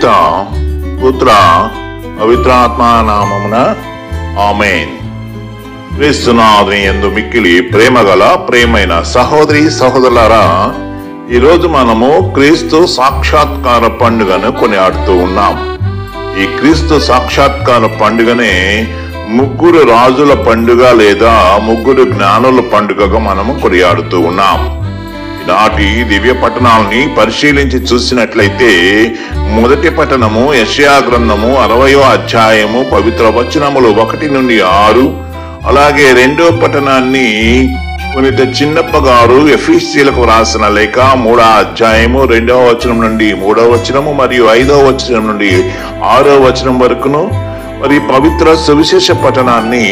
పిత పుత్ర పవిత్రాత్మ నామమున ఆమేన్. క్రీస్తునాథుని యందు మిక్కిలి ప్రేమగల ప్రేమైన సహోదరి సహోదరులారా, ఈరోజు మనము క్రీస్తు సాక్షాత్కార పండుగను కొనియాడుతూ ఉన్నాం. ఈ క్రీస్తు సాక్షాత్కార పండుగనే ముగ్గురు రాజుల పండుగ లేదా ముగ్గురు జ్ఞానుల పండుగగా మనము కొనియాడుతూ ఉన్నాం. ఈనాటి దివ్య పట్టణాలని పరిశీలించి చూసినట్లయితే మొదటి పట్టణము యెషయా గ్రంథము 60వ అధ్యాయము పవిత్ర వచనములు 1 నుండి 6. అలాగే రెండో పట్టణాన్ని పునీత చిన్నప్ప గారు ఎఫీసీలకు రాసిన లేఖ 3వ అధ్యాయము 2వ వచనం నుండి 3వ వచనము మరియు 5వ వచనం నుండి 6వ వచనం వరకును, మరి పవిత్ర సువిశేష పట్టణాన్ని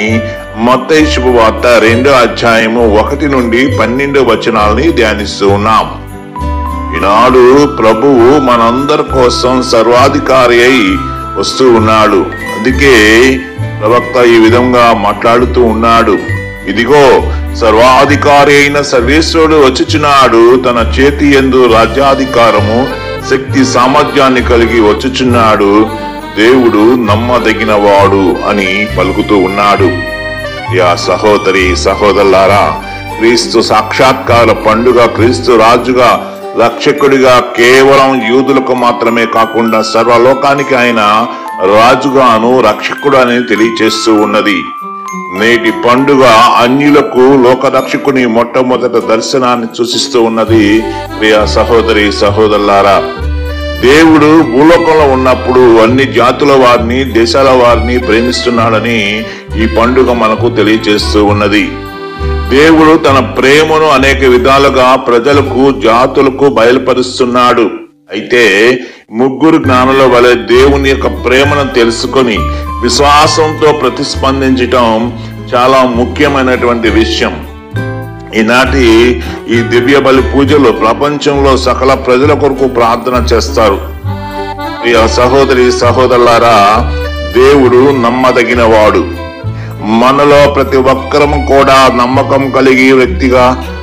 మత్తయి శుభవార్త 2వ అధ్యాయము 1 నుండి 12 వచనాలని ధ్యానిస్తూ ఉన్నాం. ఈనాడు ప్రభువు మనందరి కోసం సర్వాధికారి అయి వస్తూ ఉన్నాడు. అందుకే ప్రవక్త ఈ విధంగా మాట్లాడుతూ ఉన్నాడు, ఇదిగో సర్వాధికారి అయిన సర్వేశ్వరుడు వచ్చుచున్నాడు, తన చేతి యందు రాజ్యాధికారము శక్తి సామర్థ్యాన్ని కలిగి వచ్చుచున్నాడు, దేవుడు నమ్మదగిన వాడు అని పలుకుతూ ఉన్నాడు. యా సహోదరి సహోదరులారా, క్రీస్తు సాక్షాత్కార పండుగ క్రీస్తు రాజుగా రక్షకుడిగా కేవలం యూదులకు మాత్రమే కాకుండా సర్వలోకానికి ఆయన రాజుగాను రక్షకుడు అని తెలియచేస్తూ ఉన్నది. నేటి పండుగ అన్యులకు లోక రక్షకుని మొట్టమొదటి దర్శనాన్ని సూచిస్తూ ఉన్నది. ప్రియ సహోదరి సహోదరులారా, దేవుడు భూలోకంలో ఉన్నప్పుడు అన్ని జాతుల వారిని దేశాల వారిని ప్రేమిస్తున్నాడని ఈ పండుగ మనకు తెలియజేస్తూ ఉన్నది. దేవుడు తన ప్రేమను అనేక విధాలుగా ప్రజలకు జాతులకు బయలుపరుస్తున్నాడు. అయితే ముగ్గురు జ్ఞానుల వలె దేవుని యొక్క ప్రేమను తెలుసుకొని విశ్వాసంతో ప్రతిస్పందించటం చాలా ముఖ్యమైనటువంటి విషయం. ఈనాటి ఈ దివ్య బలి పూజలు ప్రపంచంలో సకల ప్రజల కొరకు ప్రార్థన చేస్తారు. ప్రియ సహోదరి సహోదరులారా, దేవుడు నమ్మదగిన వాడు. మనలో ప్రతి ఒక్కరము కూడా నమ్మకం కలిగి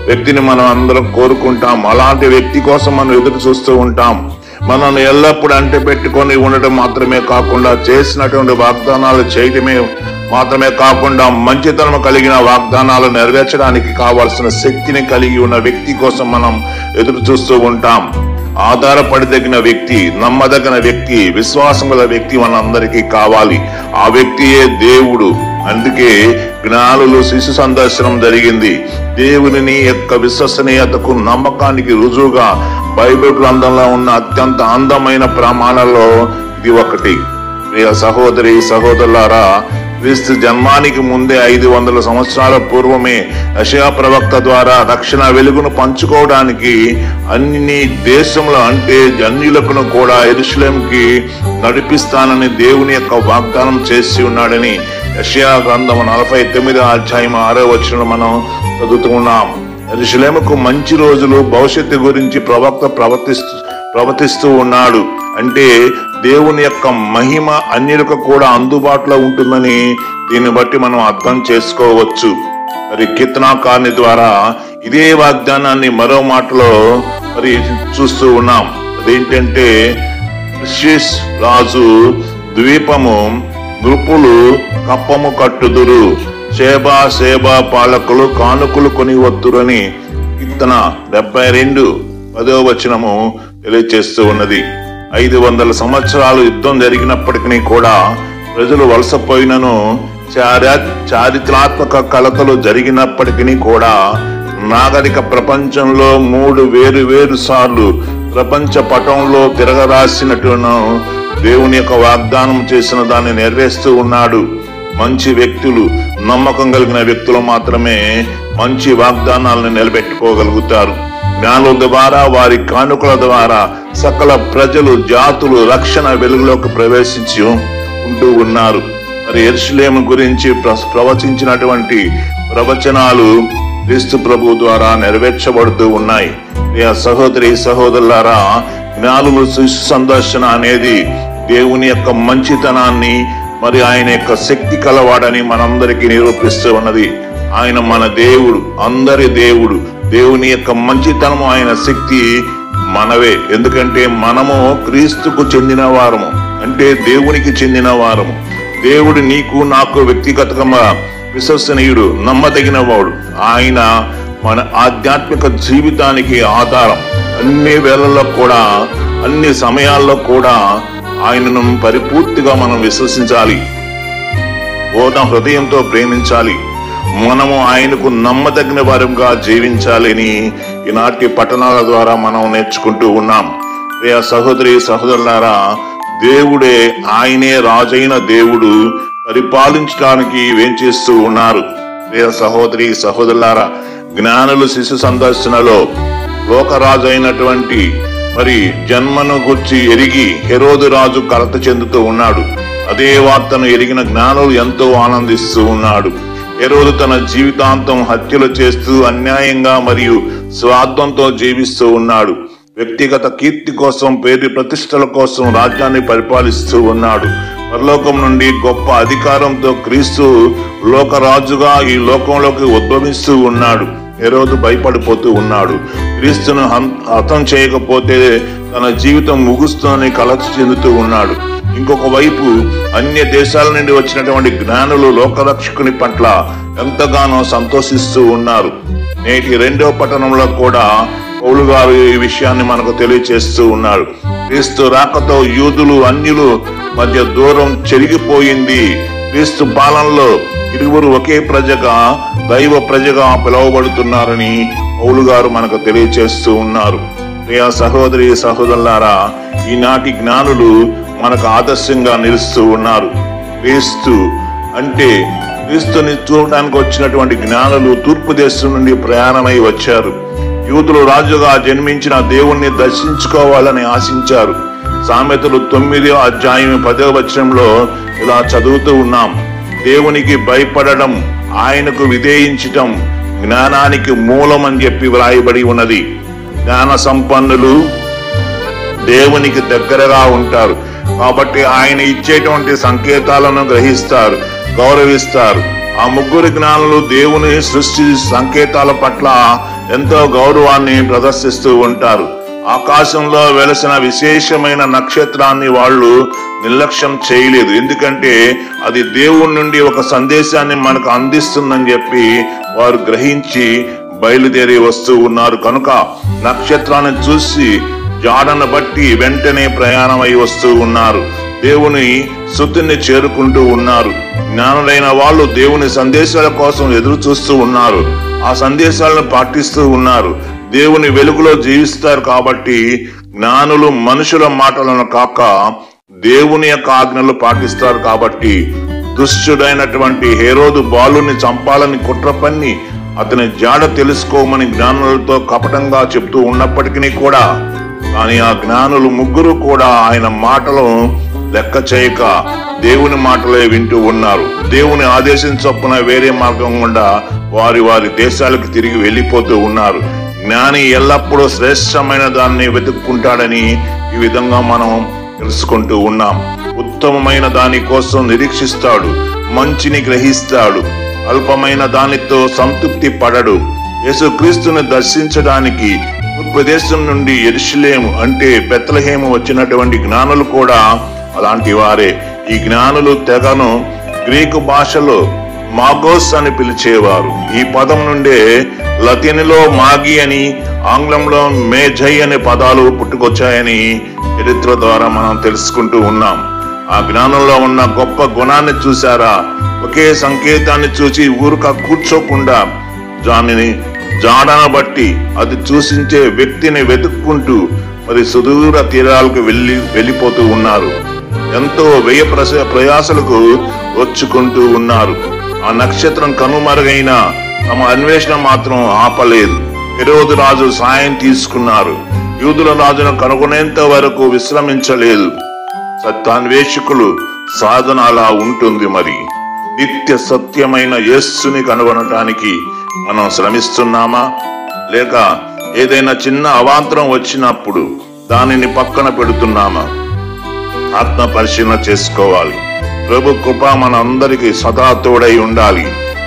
వ్యక్తిని మనం అందరం కోరుకుంటాం. అలాంటి వ్యక్తి కోసం మనం ఎదురు చూస్తూ ఉంటాం. మనల్ని ఎల్లప్పుడూ అంటి పెట్టుకొని ఉండటం మాత్రమే కాకుండా చేసినటువంటి వాగ్దానాలు చేయటమే మాత్రమే కాకుండా మంచితనం కలిగిన వాగ్దానాలు నెరవేర్చడానికి కావాల్సిన శక్తిని కలిగి ఉన్న వ్యక్తి కోసం మనం ఎదురు చూస్తూ ఉంటాం. ఆధారపడదగిన వ్యక్తి, నమ్మదగిన వ్యక్తి, విశ్వాసం గల వ్యక్తి మనందరికీ కావాలి. ఆ వ్యక్తియే దేవుడు. అందుకే జ్ఞానులు శిశు సందర్శనం జరిగింది. దేవుని యొక్క విశ్వసనీయతకు నమ్మకానికి రుజువుగా బైబిల్ గ్రంథంలో ఉన్న అత్యంత అందమైన ప్రమాణాల్లో ఇది ఒకటి. ప్రియ సహోదరి సహోదరులారా, క్రీస్తు జన్మానికి ముందే 500 సంవత్సరాల పూర్వమే యెషయా ప్రవక్త ద్వారా రక్షణ వెలుగును పంచుకోవడానికి అన్ని దేశంలో అంటే జన్యులకు కూడా యెరూషలేముకి నడిపిస్తానని దేవుని యొక్క వాగ్దానం చేసి ఉన్నాడని యెషయా గ్రంథం 49వ అధ్యాయం 6వ వచనం మనం చదువుతున్నాం. యెరూషలేముకు మంచి రోజులు భవిష్యత్తు గురించి ప్రవక్త ప్రవర్తిస్తూ ఉన్నాడు. అంటే దేవుని యొక్క మహిమ అన్యులకు కూడా అందుబాటులో ఉంటుందని దీన్ని బట్టి మనం అర్థం చేసుకోవచ్చు. మరి కీర్తనాకారుని ద్వారా ఇదే వాగ్దానాన్ని మరో మాటలో మరి చూస్తూ ఉన్నాం. అదేంటంటే, షీష్ రాజు ద్వీపము నృపులు కప్పము కట్టుదురు, సేబా పాలకులు కానుకలు కొని వద్దురని కీర్తన 72వ వచనము తెలియజేస్తూ ఉన్నది. 500 సంవత్సరాలు యుద్ధం జరిగినప్పటికీ కూడా ప్రజలు వలసపోయినను, చారిత్రాత్మక కలతలు జరిగినప్పటికీ కూడా నాగరిక ప్రపంచంలో 3 వేరు సార్లు ప్రపంచ పటంలో తిరగరాసినట్టును దేవుని యొక్క వాగ్దానం చేసిన దాన్ని నెరవేరుస్తూ ఉన్నాడు. మంచి వ్యక్తులు, నమ్మకం కలిగిన వ్యక్తులు మాత్రమే మంచి వాగ్దానాలను నిలబెట్టుకోగలుగుతారు. జ్ఞానుల ద్వారా, వారి కానుకల ద్వారా సకల ప్రజలు జాతులు రక్షణ వెలుగులోకి ప్రవేశించి ఉంటూ ఉన్నారు. మరి యెరూషలేము గురించి ప్రవచించినటువంటి ప్రవచనాలు క్రీస్తు ప్రభు ద్వారా నెరవేర్చబడుతూ ఉన్నాయి. సహోదరి సహోదరులారా, జ్ఞానులు శిశు సందర్శన అనేది దేవుని యొక్క మంచితనాన్ని మరి ఆయన యొక్క శక్తి కలవాడని మనందరికీ నిరూపిస్తూ ఉన్నది. ఆయన మన దేవుడు, అందరి దేవుడు. దేవుని యొక్క మంచితనము, ఆయన శక్తి మనవే. ఎందుకంటే మనము క్రీస్తుకు చెందిన వారము, అంటే దేవునికి చెందిన వారము. దేవుడు నీకు నాకు వ్యక్తిగతంగా విశ్వసనీయుడు, నమ్మదగిన వాడు. ఆయన మన ఆధ్యాత్మిక జీవితానికి ఆధారం. అన్ని వేళల్లో కూడా, అన్ని సమయాల్లో కూడా ఆయనను పరిపూర్తిగా మనం విశ్వసించాలి, పూర్ణ హృదయంతో ప్రేమించాలి. మనము ఆయనకు నమ్మదగిన వారంగా జీవించాలని ఈనాటి పట్టణాల ద్వారా మనం నేర్చుకుంటూ ఉన్నాం. ప్రియ సహోదరి సహోదరులారా, దేవుడే, ఆయనే రాజైన దేవుడు పరిపాలించడానికి వేంచేస్తూ ఉన్నారు. ప్రియ సహోదరి సహోదరులారా, జ్ఞానులు శిశు సందర్శనలో లోకరాజు అయినటువంటి జన్మను గుర్చి ఎరిగి హెరోదు రాజు కలత చెందుతూ ఉన్నాడు. అదే వార్తను ఎరిగిన జ్ఞానులు ఎంతో ఆనందిస్తూ ఉన్నాడు. హెరోదు తన జీవితాంతం హత్యలు చేస్తూ అన్యాయంగా మరియు స్వార్థంతో జీవిస్తూ ఉన్నాడు. వ్యక్తిగత కీర్తి కోసం, పేరు ప్రతిష్టల కోసం రాజ్యాన్ని పరిపాలిస్తూ ఉన్నాడు. పరలోకం నుండి గొప్ప అధికారంతో క్రీస్తు లోకరాజుగా ఈ లోకంలోకి ఉద్భవిస్తూ ఉన్నాడు. హెరోదు భయపడిపోతూ ఉన్నాడు. క్రీస్తును హతం చేయకపోతే తన జీవితం ముగుస్తుందని కలత చెందుతూ ఉన్నాడు. ఇంకొక వైపు అన్య దేశాల నుండి వచ్చినటువంటి జ్ఞానులు లోకరక్షకుని పట్ల ఎంతగానో సంతోషిస్తూ ఉన్నారు. నేటి 2వ పట్టణంలో కూడా పౌలు గారు ఈ విషయాన్ని మనకు తెలియచేస్తూ ఉన్నారు. క్రీస్తు రాకతో యూదులు అన్యులు మధ్య దూరం చెరిగిపోయింది. క్రీస్తు పాలనలో ఇరువురు ఒకే ప్రజగా, దైవ ప్రజగా పిలువబడుతున్నారని పౌలు గారు మనకు తెలియచేస్తూ ఉన్నారు. ప్రియ సహోదరి సహోదరులారా, ఈనాటి జ్ఞానులు మనకు ఆదర్శంగా నిలుస్తూ ఉన్నారు. క్రీస్తుని చూడడానికి వచ్చినటువంటి జ్ఞానులు తూర్పు దేశం నుండి ప్రయాణమై వచ్చారు. యూదులు రాజుగా జన్మించిన దేవుణ్ణి దర్శించుకోవాలని ఆశించారు. సామెతలు 9వ అధ్యాయం 10వ వచనంలో ఇలా చదువుతూ ఉన్నాం. దేవునికి భయపడడం, ఆయనకు విధేయించటం జ్ఞానానికి మూలం అని చెప్పి వ్రాయబడి ఉన్నది. జ్ఞాన సంపన్నులు దేవునికి దగ్గరగా ఉంటారు కాబట్టి ఆయన ఇచ్చేటువంటి సంకేతాలను గ్రహిస్తారు, గౌరవిస్తారు. ఆ ముగ్గురు జ్ఞానులు దేవుని సృష్టి సంకేతాల పట్ల ఎంతో గౌరవాన్ని ప్రదర్శిస్తూ ఉంటారు. ఆకాశంలో వెలసిన విశేషమైన నక్షత్రాన్ని వాళ్ళు నిర్లక్ష్యం చేయలేదు. ఎందుకంటే అది దేవుని నుండి ఒక సందేశాన్ని మనకు అందిస్తుందని చెప్పి వారు గ్రహించి బయలుదేరి వస్తూ ఉన్నారు. కనుక నక్షత్రాన్ని చూసి జాడను బట్టి వెంటనే ప్రయాణమై వస్తూ ఉన్నారు. దేవుని స్తుతిని చేరుకుంటూ ఉన్నారు. జ్ఞానులైన వాళ్ళు దేవుని సందేశాల కోసం ఎదురు చూస్తూ ఉన్నారు. ఆ సందేశాలను పాటిస్తూ ఉన్నారు. దేవుని వెలుగులో జీవిస్తారు కాబట్టి జ్ఞానులు మనుషుల మాటలను కాక దేవుని యొక్క ఆజ్ఞలు పాటిస్తారు. కాబట్టి దుష్టుడైనటువంటి హెరోదు బాలుని చంపాలని కుట్ర పన్ని అతని జాడ తెలుసుకోమని జ్ఞానులతో కపటంగా చెప్తూ ఉన్నప్పటికీ కూడా, కానీ ఆ జ్ఞానులు ముగ్గురు కూడా ఆయన మాటలను లెక్క చేయక దేవుని మాటలే వింటూ ఉన్నారు. దేవుని ఆదేశం చొప్పున వేరే మార్గం గుండా వారి వారి దేశాలకు తిరిగి వెళ్ళిపోతూ ఉన్నారు. జ్ఞాని ఎల్లప్పుడూ శ్రేష్టమైన దాన్ని వెతుక్కుంటాడని ఈ విధంగా మనం తెలుసుకుంటూ ఉన్నాం. ఉత్తమమైన దాని కోసం నిరీక్షిస్తాడు, మంచిని గ్రహిస్తాడు, అల్పమైన దానితో సంతృప్తి పడడు. యేసుక్రీస్తుని దర్శించడానికి ఉపదేశం నుండి యెరూషలేము అంటే బెత్లెహేము వచ్చినటువంటి జ్ఞానులు కూడా అలాంటి వారే. ఈ జ్ఞానులు తెగను గ్రీకు భాషలో మాగోస్ అని పిలిచేవారు. ఈ పదం నుండే లతీనులో మాగి అని, ఆంగ్లంలో మేజై అనే పదాలు పుట్టుకొచ్చాయని చరిత్ర ద్వారా మనం తెలుసుకుంటూ ఉన్నాం. ఆ జ్ఞానంలో ఉన్న గొప్ప గుణాన్ని చూసారా? ఒకే సంకేతాన్ని చూసి ఊరుక కూర్చోకుండా దానిని జాడను బట్టి అది సూచించే వ్యక్తిని వెతుక్కుంటూ సుదూర తీరాలకు వెళ్ళిపోతూ ఉన్నారు. ఎంతో వ్యయ ప్రయాసలకు వచ్చుకుంటూ ఉన్నారు. ఆ నక్షత్రం కనుమరుగైన తమ అన్వేషణ మాత్రం ఆపలేదు. హెరోదు రాజు సాయం తీసుకున్నారు. యూదుల రాజును కనుగొనేంత వరకు విశ్రమించలేదు. సత్యాన్వేషకులు సాధన అలా ఉంటుంది. మరి నిత్య సత్యమైన యేసుని కనుగొనటానికి మనం శ్రమిస్తున్నామా? లేక ఏదైనా చిన్న అవాంతరం వచ్చినప్పుడు దానిని పక్కన పెడుతున్నామా? ఆత్మ పరిశీలన చేసుకోవాలి. ప్రభు కృప మన అందరికీ సదా తోడై ఉండాలి.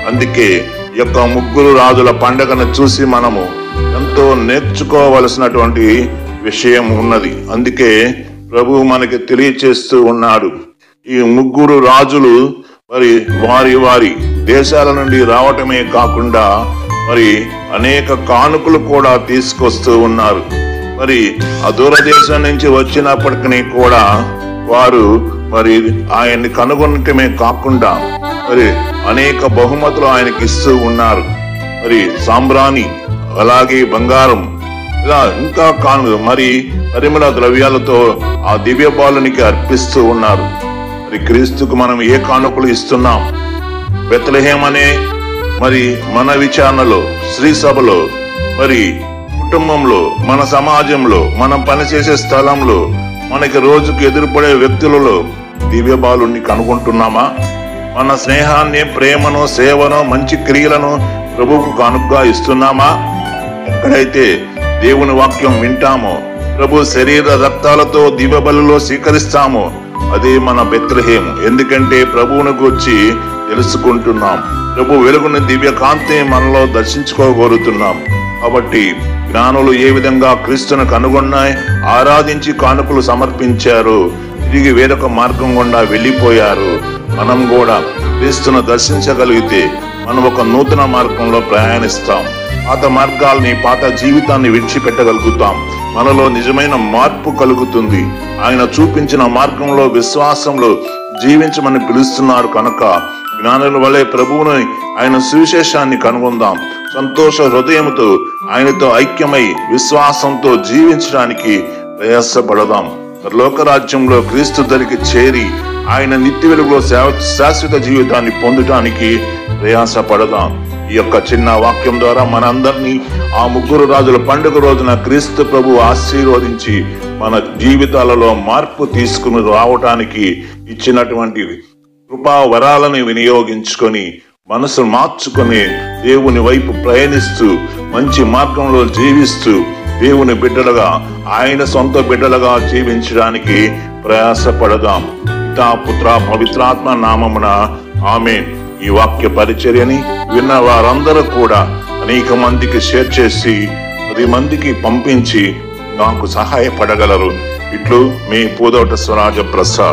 అందుకే యొక్క ముగ్గురు రాజుల పండుగను చూసి మనము ఎంతో నేర్చుకోవలసినటువంటి విషయం ఉన్నది. అందుకే ప్రభు మనకి తెలియచేస్తూ ఉన్నాడు. ఈ ముగ్గురు రాజులు మరి వారి వారి దేశాల నుండి రావటమే కాకుండా మరి అనేక కానుకలు కూడా తీసుకొస్తూ ఉన్నారు. మరి ఆ దూరదేశం నుంచి వచ్చినప్పటికీ కూడా వారు మరి ఆయన్ని కనుగొనటమే కాకుండా మరి అనేక బహుమతులు ఆయనకి ఇస్తూ ఉన్నారు. మరి సాంబ్రాణి, అలాగే బంగారం, ఇలా ఇంకా మరి పరిమళ ద్రవ్యాలతో ఆ దివ్య బాలునికి అర్పిస్తూ ఉన్నారు. మరి క్రీస్తుకు మనం ఏ కానుకలు ఇస్తున్నాం? బెత్లెహేం అనే మరి మన విచారణలో, శ్రీ సభలో, మరి కుటుంబంలో, మన సమాజంలో, మనం పనిచేసే స్థలంలో, మనకి రోజుకు ఎదురుపడే వ్యక్తులలో దివ్య బాలుని కనుగొంటున్నామా? మన స్నేహాన్ని, ప్రేమను, సేవను, మంచి క్రియలను ప్రభువుకు కానుకగా ఇస్తున్నామా? ఎక్కడైతే దేవుని వాక్యం వింటామో, ప్రభు శరీర రక్తాలతో దివ్య బలులో స్వీకరిస్తామో అదే మన బెత్లెహేం. ఎందుకంటే ప్రభువును గూర్చి తెలుసుకుంటున్నాం. ప్రభు వెలుగుని దివ్య కాంతిని మనలో దర్శించుకోగోరుతున్నాం. కాబట్టి జ్ఞానులు ఏ విధంగా క్రీస్తును కనుగొన్నాయి, ఆరాధించి కానుకలు సమర్పించారు, తిరిగి వేరొక మార్గం గుండా వెళ్ళిపోయారు. మనం కూడా క్రీస్తును దర్శించగలిగితే మనం ఒక నూతన మార్గంలో ప్రయాణిస్తాం. పాత మార్గాల్ని, పాత జీవితాన్ని విడిచిపెట్టగలుగుతాం. మనలో నిజమైన మార్పు కలుగుతుంది. ఆయన చూపించిన మార్గంలో, విశ్వాసంలో జీవించమని పిలుస్తున్నారు కనుక జ్ఞానుల వలె ప్రభువుని, ఆయన సువిశేషాన్ని కనుగొందాం. సంతోష హృదయంతో ఆయనతో ఐక్యమై విశ్వాసంతో జీవించడానికి ప్రయాసపడదాం. లోకరాజ్యంలో క్రీస్తు దరికి చేరి ఆయన నిత్య వెలుగులో శాశ్వత జీవితాన్ని పొందటానికి ప్రయాసపడదాం. ఈ యొక్క చిన్న వాక్యం ద్వారా మనందరినీ ఆ ముగ్గురు రాజుల పండుగ రోజున క్రీస్తు ప్రభు ఆశీర్వదించి మన జీవితాలలో మార్పు తీసుకుని రావటానికి ఇచ్చినటువంటి కృపా వరాలను వినియోగించుకొని మనసు మార్చుకొని దేవుని వైపు ప్రయాణిస్తూ మంచి మార్గంలో జీవిస్తూ దేవుని బిడ్డలుగా, ఆయన సొంత బిడ్డలుగా జీవించడానికి ప్రయాసపడదాం. పితా, పుత్ర, పవిత్రాత్మ నామమున ఆమేన్. ఈ వాక్య పరిచర్యని విన్న వారందరూ కూడా అనేక మందికి షేర్ చేసి 10 మందికి పంపించి నాకు సహాయపడగలరు. ఇట్లు మీ పూదోట స్వరాజ ప్రసాద్.